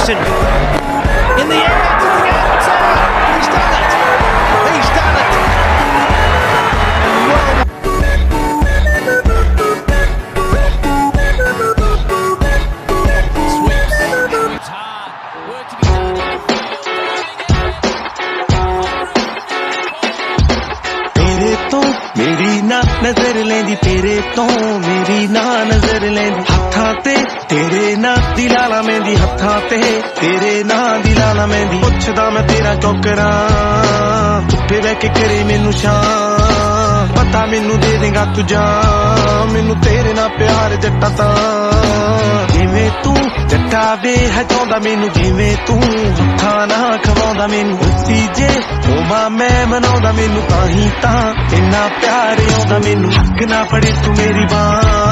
Jackson in the air to the answer. He's done it. He's done it. Well, तेरे तो मेरी ना नजर लेंदी, तेरे तो मेरी ना नजर लेंदी, हत्थां ते तेरे ना दिलाला मेंदी, हत्थां ते तेरे ना दिलाला मेंदी। पुछदा मैं तेरा क्यों करा, धुप्पे बह के करे मैनू शाम, पता मैनू दे देगा तू जान, मैनू तेरे ना प्यार जट्टा तां। जिवें तू जट्टा वे है चाहुंदा मैनू, जिवें तू हत्थां ना खवाउंदा मैनू, उसी जे होवां मैं मनाउंदा मैनू, ताहीं तां इन्ना प्यार आउंदा मैनू। हक ना फड़े तू मेरी बांह,